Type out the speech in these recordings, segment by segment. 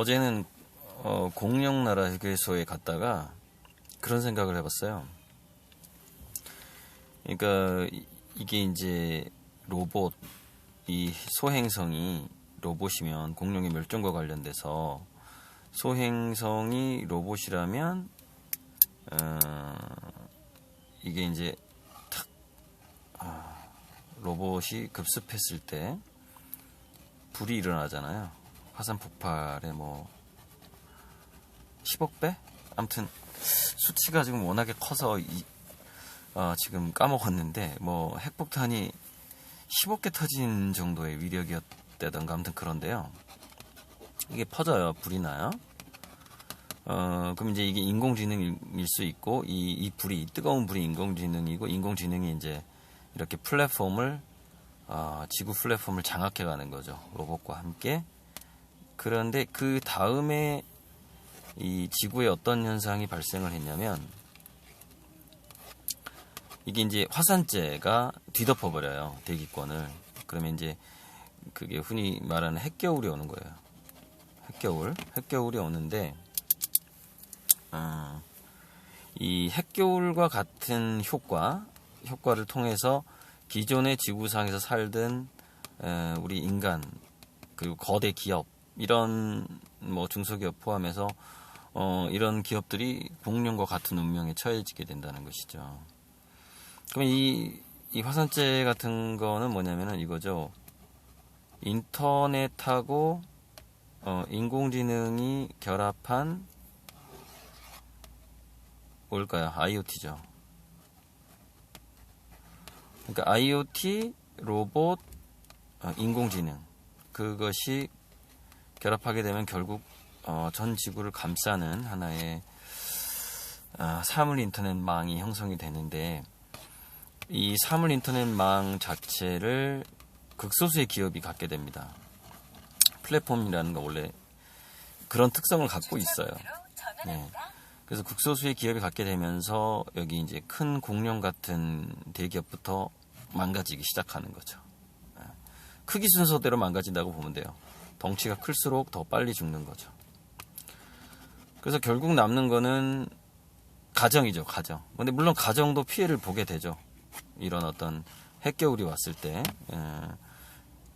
어제는 공룡나라 휴게소에 갔다가 그런 생각을 해봤어요. 그러니까 이게 이제 로봇, 이 소행성이 로봇이면 공룡의 멸종과 관련돼서 소행성이 로봇이라면 이게 이제 탁 로봇이 급습했을 때 불이 일어나잖아요. 화산 폭발에 뭐 10억 배? 아무튼 수치가 지금 워낙에 커서 지금 까먹었는데 뭐 핵폭탄이 15개 터진 정도의 위력이었다던가 아무튼 그런데요. 이게 퍼져요. 불이 나요. 그럼 이제 이게 인공지능일 수 있고 이 불이 뜨거운 불이 인공지능이고 인공지능이 이제 이렇게 플랫폼을 지구 플랫폼을 장악해 가는 거죠. 로봇과 함께. 그런데 그 다음에 이 지구에 어떤 현상이 발생을 했냐면 이게 이제 화산재가 뒤덮어 버려요. 대기권을. 그러면 이제 그게 흔히 말하는 핵겨울이 오는 거예요. 핵겨울이 오는데 이 핵겨울과 같은 효과를 통해서 기존의 지구상에서 살던 우리 인간 그리고 거대 기업 이런 뭐 중소기업 포함해서 이런 기업들이 공룡과 같은 운명에 처해지게 된다는 것이죠. 그럼 이 화산재 같은 거는 뭐냐면은 이거죠. 인터넷하고 인공지능이 결합한 뭘까요? IoT죠. 그러니까 IoT, 로봇, 인공지능 그것이 결합하게 되면 결국 전 지구를 감싸는 하나의 사물 인터넷망이 형성이 되는데 이 사물 인터넷망 자체를 극소수의 기업이 갖게 됩니다. 플랫폼이라는 거 원래 그런 특성을 갖고 있어요. 네. 그래서 극소수의 기업이 갖게 되면서 여기 이제 큰 공룡 같은 대기업부터 망가지기 시작하는 거죠. 크기 순서대로 망가진다고 보면 돼요. 덩치가 클수록 더 빨리 죽는 거죠. 그래서 결국 남는 거는 가정이죠, 가정. 근데 물론 가정도 피해를 보게 되죠. 이런 어떤 핵겨울이 왔을 때.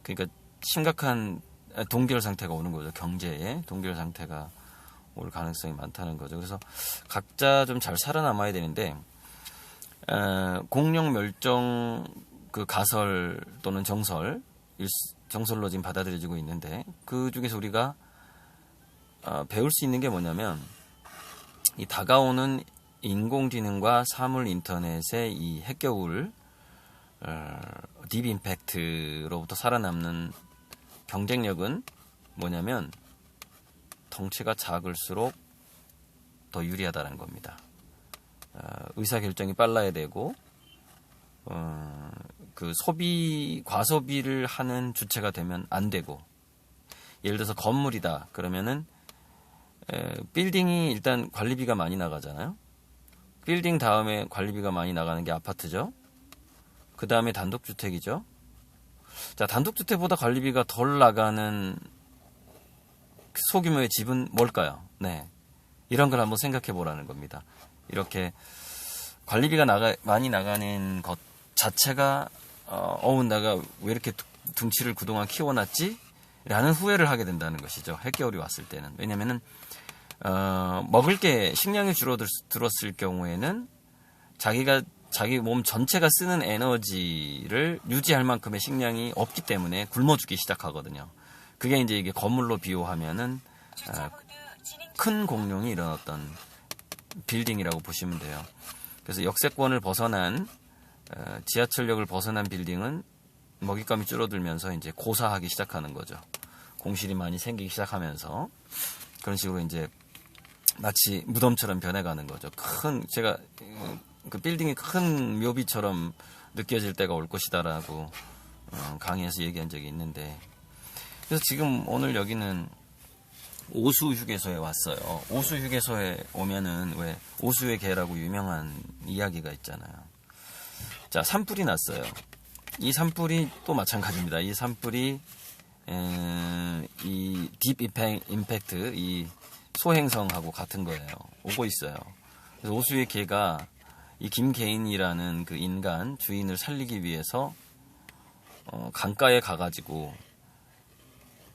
그러니까 심각한 동결 상태가 오는 거죠. 경제에 동결 상태가 올 가능성이 많다는 거죠. 그래서 각자 좀 잘 살아남아야 되는데 공룡 멸종 그 가설 또는 정설로 지금 받아들여지고 있는데 그 중에서 우리가 배울 수 있는 게 뭐냐면 이 다가오는 인공지능과 사물 인터넷의 이 핵겨울 딥 임팩트로부터 살아남는 경쟁력은 뭐냐면 덩치가 작을수록 더 유리하다는 겁니다. 의사결정이 빨라야 되고 그 과소비를 하는 주체가 되면 안 되고 예를 들어서 건물이다 그러면은 빌딩이 일단 관리비가 많이 나가잖아요. 빌딩 다음에 관리비가 많이 나가는 게 아파트죠. 그 다음에 단독주택이죠. 자, 단독주택보다 관리비가 덜 나가는 소규모의 집은 뭘까요? 네, 이런 걸 한번 생각해 보라는 겁니다. 이렇게 관리비가 많이 나가는 것 자체가 내가 왜 이렇게 둥치를 그동안 키워놨지? 라는 후회를 하게 된다는 것이죠. 핵겨울이 왔을 때는. 왜냐면은 먹을 게 식량이 줄어들었을 경우에는 자기 몸 전체가 쓰는 에너지를 유지할 만큼의 식량이 없기 때문에 굶어 죽기 시작하거든요. 그게 이제 이게 건물로 비유하면은 큰 공룡이 이런 어떤 빌딩이라고 보시면 돼요. 그래서 역세권을 벗어난 지하철역을 벗어난 빌딩은 먹잇감이 줄어들면서 이제 고사하기 시작하는 거죠. 공실이 많이 생기기 시작하면서 그런 식으로 이제 마치 무덤처럼 변해가는 거죠. 제가 그 빌딩이 큰 묘비처럼 느껴질 때가 올 것이다라고 강의에서 얘기한 적이 있는데 그래서 지금 오늘 여기는 오수 휴게소에 왔어요. 오수 휴게소에 오면은 왜 오수의 개라고 유명한 이야기가 있잖아요. 자, 산불이 났어요. 이 산불이 또 마찬가지입니다. 이 산불이 이 딥 임팩트, 이 소행성하고 같은 거예요. 오고 있어요. 그래서 오수의 개가 이 김개인이라는 그 인간 주인을 살리기 위해서 강가에 가가지고,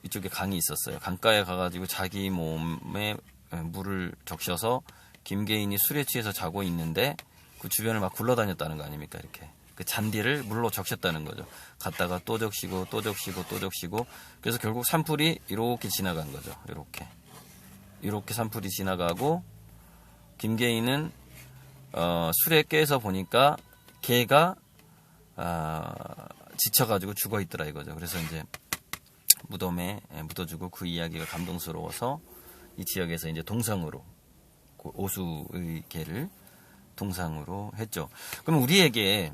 이쪽에 강이 있었어요. 강가에 가가지고 자기 몸에 물을 적셔서 김개인이 술에 취해서 자고 있는데 그 주변을 막 굴러다녔다는 거 아닙니까? 이렇게 그 잔디를 물로 적셨다는 거죠. 갔다가 또 적시고 또 적시고 또 적시고, 그래서 결국 산풀이 이렇게 지나간 거죠. 이렇게 산풀이 지나가고, 김개인은 술에 깨서 보니까 개가 지쳐가지고 죽어 있더라 이거죠. 그래서 이제 무덤에 묻어주고, 그 이야기가 감동스러워서 이 지역에서 이제 동상으로, 그 오수의 개를 동상으로 했죠. 그럼 우리에게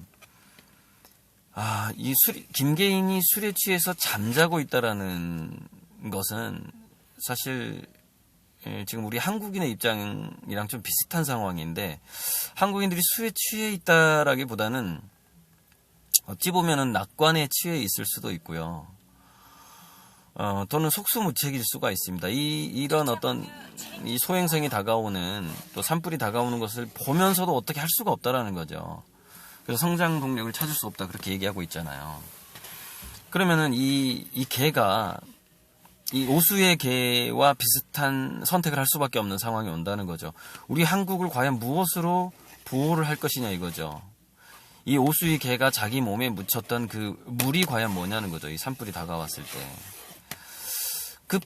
김개인이 술에 취해서 잠자고 있다라는 것은 사실 지금 우리 한국인의 입장이랑 좀 비슷한 상황인데, 한국인들이 술에 취해 있다라기보다는 어찌 보면은 낙관에 취해 있을 수도 있고요. 또는 속수무책일 수가 있습니다. 이런 어떤 이 소행성이 다가오는, 또 산불이 다가오는 것을 보면서도 어떻게 할 수가 없다라는 거죠. 그래서 성장 동력을 찾을 수 없다, 그렇게 얘기하고 있잖아요. 그러면은 이 개가 이 오수의 개와 비슷한 선택을 할 수밖에 없는 상황이 온다는 거죠. 우리 한국을 과연 무엇으로 보호를 할 것이냐 이거죠. 이 오수의 개가 자기 몸에 묻혔던 그 물이 과연 뭐냐는 거죠. 이 산불이 다가왔을 때. 그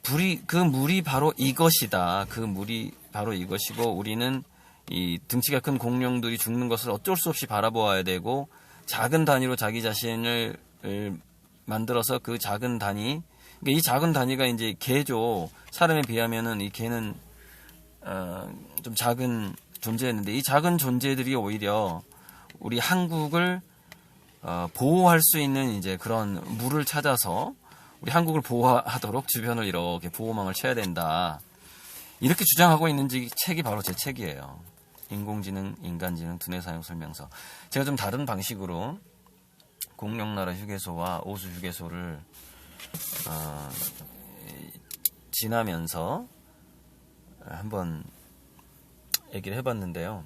물이 바로 이것이다. 그 물이 바로 이것이고, 우리는 이 등치가 큰 공룡들이 죽는 것을 어쩔 수 없이 바라보아야 되고, 작은 단위로 자기 자신을 만들어서 그 작은 단위, 그러니까 이 작은 단위가 이제 개죠. 사람에 비하면은 이 개는 좀 작은 존재였는데, 이 작은 존재들이 오히려 우리 한국을 보호할 수 있는 이제 그런 물을 찾아서 우리 한국을 보호하도록 주변을 이렇게 보호망을 쳐야 된다, 이렇게 주장하고 있는 책이 바로 제 책이에요. 인공지능, 인간지능 두뇌 사용 설명서. 제가 좀 다른 방식으로 공룡나라 휴게소와 오수 휴게소를 지나면서 한번 얘기를 해봤는데요.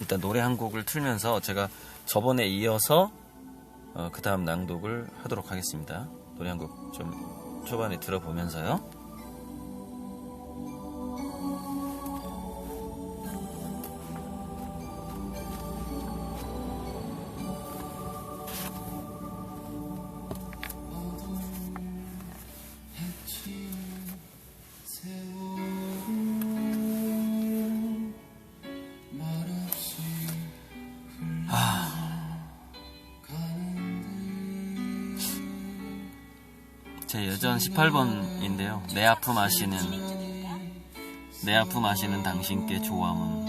일단 노래 한 곡을 틀면서 제가 저번에 이어서 그 다음 낭독을 하도록 하겠습니다. 노래 한 곡 좀 초반에 들어보면서요. 제 여전 18번인데요. 내 아픔 아시는 당신께 조함은.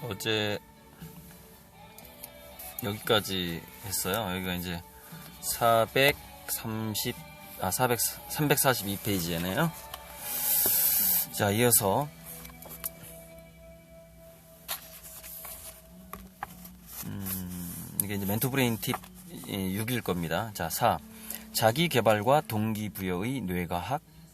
어제 여기까지 했어요. 여기가 이제 342페이지네요. 자, 이어서 이게 이제 멘토브레인 팁 6일 겁니다. 자, 4. 자기 개발과 동기부여의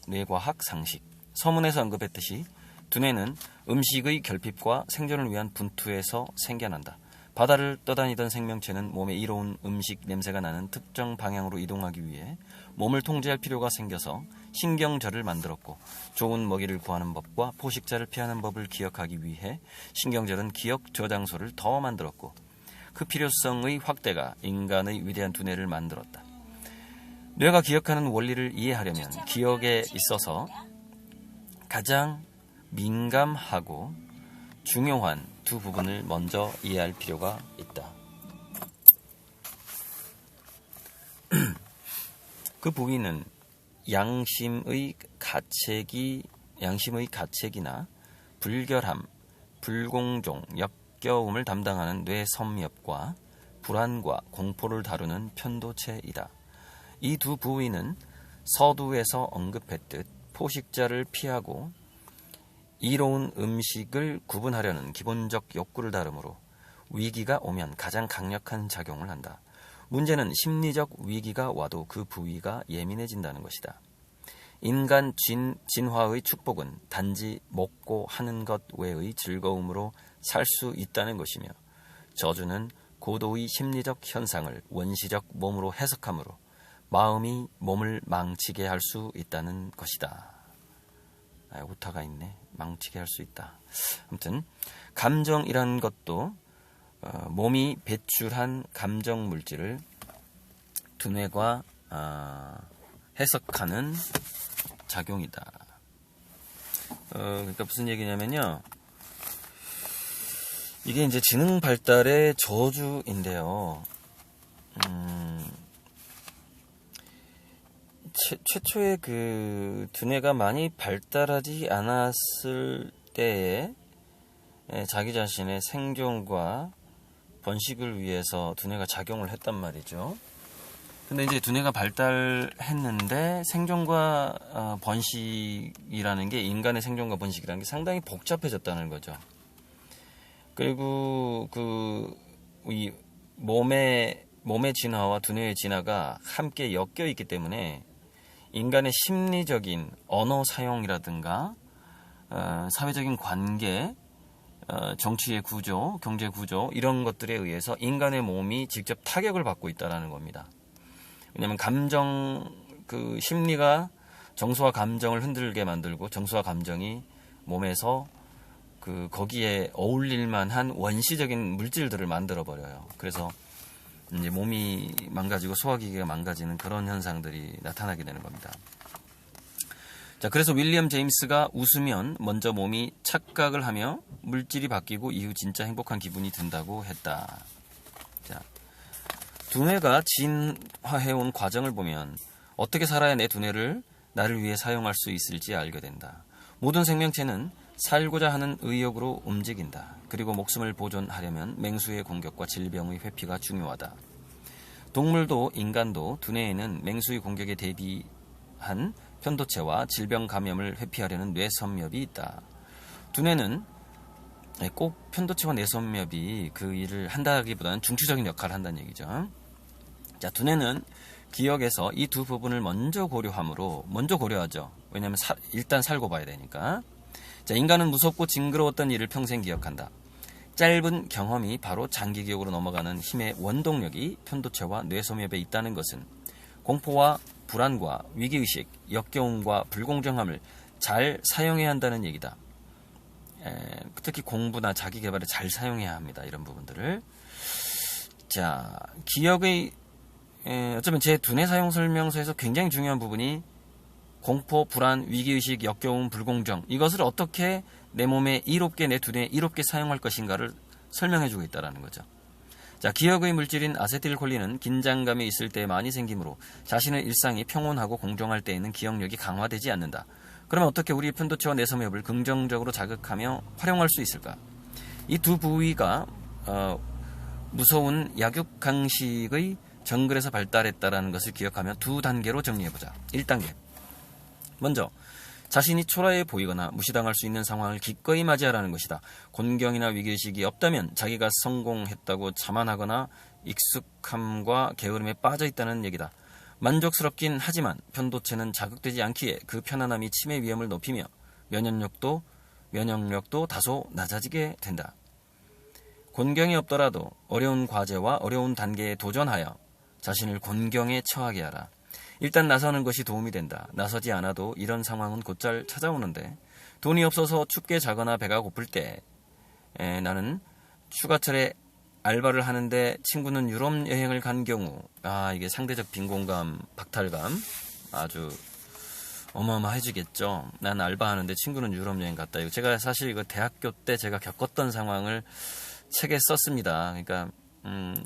뇌과학 상식. 서문에서 언급했듯이 두뇌는 음식의 결핍과 생존을 위한 분투에서 생겨난다. 바다를 떠다니던 생명체는 몸에 이로운 음식 냄새가 나는 특정 방향으로 이동하기 위해 몸을 통제할 필요가 생겨서 신경절을 만들었고, 좋은 먹이를 구하는 법과 포식자를 피하는 법을 기억하기 위해 신경절은 기억 저장소를 더 만들었고, 그 필요성의 확대가 인간의 위대한 두뇌를 만들었다. 뇌가 기억하는 원리를 이해하려면 기억에 있어서 가장 민감하고 중요한 두 부분을 먼저 이해할 필요가 있다. 그 부위는 양심의 가책이나 불결함, 불공정, 역겨움을 담당하는 뇌섬엽과 불안과 공포를 다루는 편도체이다. 이 두 부위는 서두에서 언급했듯 포식자를 피하고 이로운 음식을 구분하려는 기본적 욕구를 다루므로 위기가 오면 가장 강력한 작용을 한다. 문제는 심리적 위기가 와도 그 부위가 예민해진다는 것이다. 인간 진화의 축복은 단지 먹고 하는 것 외의 즐거움으로 살 수 있다는 것이며, 저주는 고도의 심리적 현상을 원시적 몸으로 해석하므로 마음이 몸을 망치게 할 수 있다는 것이다. 오타가 있네. 망치게 할 수 있다. 아무튼 감정이란 것도 몸이 배출한 감정 물질을 두뇌가 해석하는 작용이다. 그러니까 무슨 얘기냐면요. 이게 이제 지능 발달의 저주인데요. 최초에 그 두뇌가 많이 발달하지 않았을 때에 자기 자신의 생존과 번식을 위해서 두뇌가 작용을 했단 말이죠. 근데 이제 두뇌가 발달했는데 생존과 번식이라는 게, 인간의 생존과 번식이라는 게 상당히 복잡해졌다는 거죠. 그리고 이 몸의 진화와 두뇌의 진화가 함께 엮여 있기 때문에 인간의 심리적인 언어 사용이라든가 사회적인 관계, 정치의 구조, 경제 구조, 이런 것들에 의해서 인간의 몸이 직접 타격을 받고 있다는 겁니다. 왜냐하면 심리가 정서와 감정을 흔들게 만들고, 정서와 감정이 몸에서 거기에 어울릴 만한 원시적인 물질들을 만들어 버려요. 그래서 이제 몸이 망가지고 소화기계가 망가지는 그런 현상들이 나타나게 되는 겁니다. 자, 그래서 윌리엄 제임스가 웃으면 먼저 몸이 착각을 하며 물질이 바뀌고 이후 진짜 행복한 기분이 든다고 했다. 자, 두뇌가 진화해온 과정을 보면 어떻게 살아야 내 두뇌를 나를 위해 사용할 수 있을지 알게 된다. 모든 생명체는 살고자 하는 의욕으로 움직인다. 그리고 목숨을 보존하려면 맹수의 공격과 질병의 회피가 중요하다. 동물도 인간도 두뇌에는 맹수의 공격에 대비한 편도체와 질병 감염을 회피하려는 뇌섬엽이 있다. 두뇌는 꼭 편도체와 뇌섬엽이 그 일을 한다기보다는 중추적인 역할을 한다는 얘기죠. 자, 두뇌는 기억에서 이 두 부분을 먼저 고려하죠. 왜냐하면 일단 살고 봐야 되니까. 자, 인간은 무섭고 징그러웠던 일을 평생 기억한다. 짧은 경험이 바로 장기 기억으로 넘어가는 힘의 원동력이 편도체와 뇌섬엽에 있다는 것은 공포와 불안과 위기의식, 역겨움과 불공정함을 잘 사용해야 한다는 얘기다. 특히 공부나 자기개발에 잘 사용해야 합니다. 이런 부분들을. 자, 기억의 어쩌면 제 두뇌 사용 설명서에서 굉장히 중요한 부분이 공포, 불안, 위기의식, 역겨움, 불공정, 이것을 어떻게 내 몸에 이롭게, 내 두뇌에 이롭게 사용할 것인가를 설명해주고 있다는 거죠. 자, 기억의 물질인 아세틸콜린은 긴장감이 있을 때 많이 생기므로 자신의 일상이 평온하고 공정할 때에는 기억력이 강화되지 않는다. 그러면 어떻게 우리 편도체와 뇌섬엽을 긍정적으로 자극하며 활용할 수 있을까? 이 두 부위가 무서운 약육강식의 정글에서 발달했다는 것을 기억하며 두 단계로 정리해보자. 1단계. 먼저 자신이 초라해 보이거나 무시당할 수 있는 상황을 기꺼이 맞이하라는 것이다. 곤경이나 위기의식이 없다면 자기가 성공했다고 자만하거나 익숙함과 게으름에 빠져 있다는 얘기다. 만족스럽긴 하지만 편도체는 자극되지 않기에 그 편안함이 치매 위험을 높이며 면역력도 다소 낮아지게 된다. 곤경이 없더라도 어려운 과제와 어려운 단계에 도전하여 자신을 곤경에 처하게 하라. 일단 나서는 것이 도움이 된다. 나서지 않아도 이런 상황은 곧잘 찾아오는데 돈이 없어서 춥게 자거나 배가 고플 때 나는 휴가철에 알바를 하는데 친구는 유럽 여행을 간 경우 이게 상대적 빈곤감, 박탈감 아주 어마어마해지겠죠. 난 알바하는데 친구는 유럽 여행 갔다. 이거 제가 사실 이거 대학교 때 제가 겪었던 상황을 책에 썼습니다. 그러니까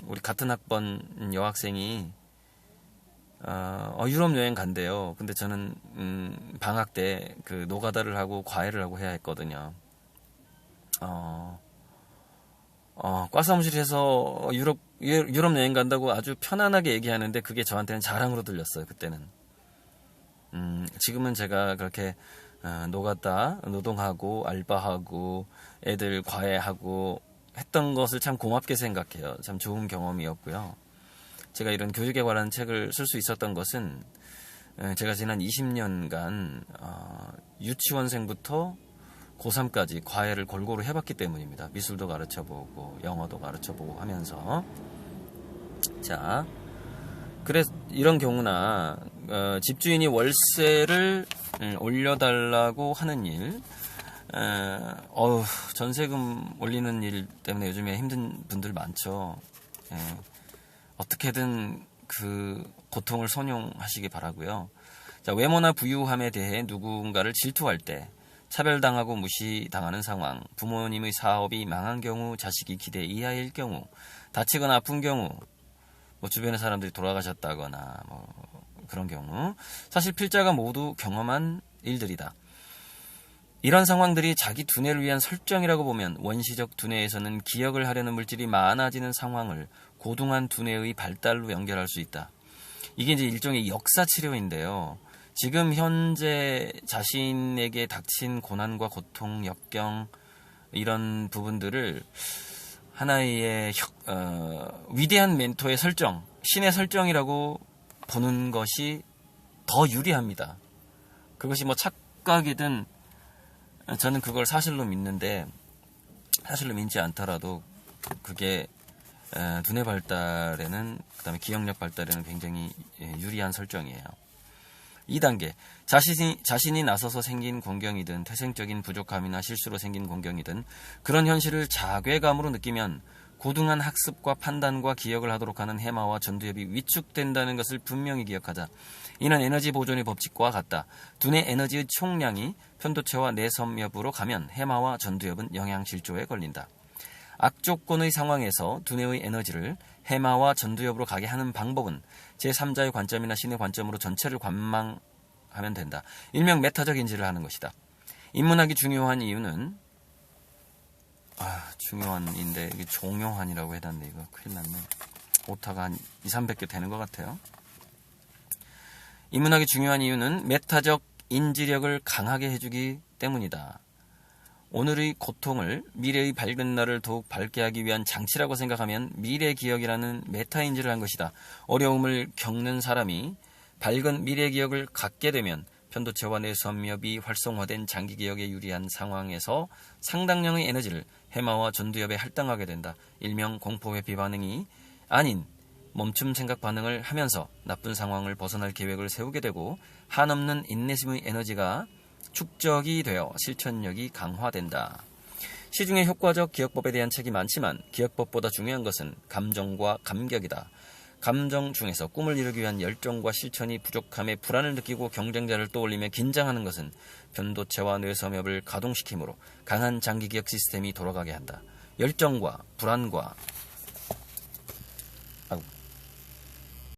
우리 같은 학번 여학생이 유럽 여행 간대요. 근데 저는 방학 때 그 노가다를 하고 과외를 하고 해야 했거든요. 과 사무실에서 유럽 여행 간다고 아주 편안하게 얘기하는데 그게 저한테는 자랑으로 들렸어요. 그때는. 지금은 제가 그렇게 노가다 노동하고 알바하고 애들 과외하고 했던 것을 참 고맙게 생각해요. 참 좋은 경험이었고요. 제가 이런 교육에 관한 책을 쓸 수 있었던 것은 제가 지난 20년간 유치원생부터 고3까지 과외를 골고루 해봤기 때문입니다. 미술도 가르쳐보고 영어도 가르쳐보고 하면서 자, 그래 이런 경우나 집주인이 월세를 올려달라고 하는 일, 전세금 올리는 일 때문에 요즘에 힘든 분들 많죠. 어떻게든 그 고통을 선용하시기 바라고요. 자, 외모나 부유함에 대해 누군가를 질투할 때, 차별당하고 무시당하는 상황, 부모님의 사업이 망한 경우, 자식이 기대 이하일 경우, 다치거나 아픈 경우, 주변의 사람들이 돌아가셨다거나 그런 경우, 사실 필자가 모두 경험한 일들이다. 이런 상황들이 자기 두뇌를 위한 설정이라고 보면 원시적 두뇌에서는 기억을 하려는 물질이 많아지는 상황을 고등한 두뇌의 발달로 연결할 수 있다. 이게 이제 일종의 역사 치료인데요. 지금 현재 자신에게 닥친 고난과 고통, 역경 이런 부분들을 하나의 위대한 멘토의 설정, 신의 설정이라고 보는 것이 더 유리합니다. 그것이 착각이든 저는 그걸 사실로 믿는데 사실로 믿지 않더라도 그게 두뇌 발달에는 그다음에 기억력 발달에는 굉장히 유리한 설정이에요. 2단계 자신이 나서서 생긴 곤경이든 태생적인 부족함이나 실수로 생긴 곤경이든 그런 현실을 자괴감으로 느끼면 고등한 학습과 판단과 기억을 하도록 하는 해마와 전두엽이 위축된다는 것을 분명히 기억하자. 이는 에너지 보존의 법칙과 같다. 두뇌 에너지의 총량이 편도체와 내섬엽으로 가면 해마와 전두엽은 영양실조에 걸린다. 악조건의 상황에서 두뇌의 에너지를 해마와 전두엽으로 가게 하는 방법은 제3자의 관점이나 신의 관점으로 전체를 관망하면 된다. 일명 메타적 인지를 하는 것이다. 인문학이 중요한 이유는 중요한인데 이게 종용한이라고 해놨네. 이거 큰일 났네. 오타가 한 200~300개 되는 것 같아요. 인문학이 중요한 이유는 메타적 인지력을 강하게 해주기 때문이다. 오늘의 고통을 미래의 밝은 날을 더욱 밝게 하기 위한 장치라고 생각하면 미래 기억이라는 메타인지를 한 것이다. 어려움을 겪는 사람이 밝은 미래 기억을 갖게 되면 편도체와 뇌섬엽이 활성화된 장기 기억에 유리한 상황에서 상당량의 에너지를 해마와 전두엽에 할당하게 된다. 일명 공포회피 반응이 아닌 멈춤 생각 반응을 하면서 나쁜 상황을 벗어날 계획을 세우게 되고 한없는 인내심의 에너지가 축적이 되어 실천력이 강화된다. 시중에 효과적 기억법에 대한 책이 많지만 기억법보다 중요한 것은 감정과 감격이다. 감정 중에서 꿈을 이루기 위한 열정과 실천이 부족함에 불안을 느끼고 경쟁자를 떠올리며 긴장하는 것은 편도체와 뇌섬엽을 가동시키므로 강한 장기기억 시스템이 돌아가게 한다. 열정과 불안과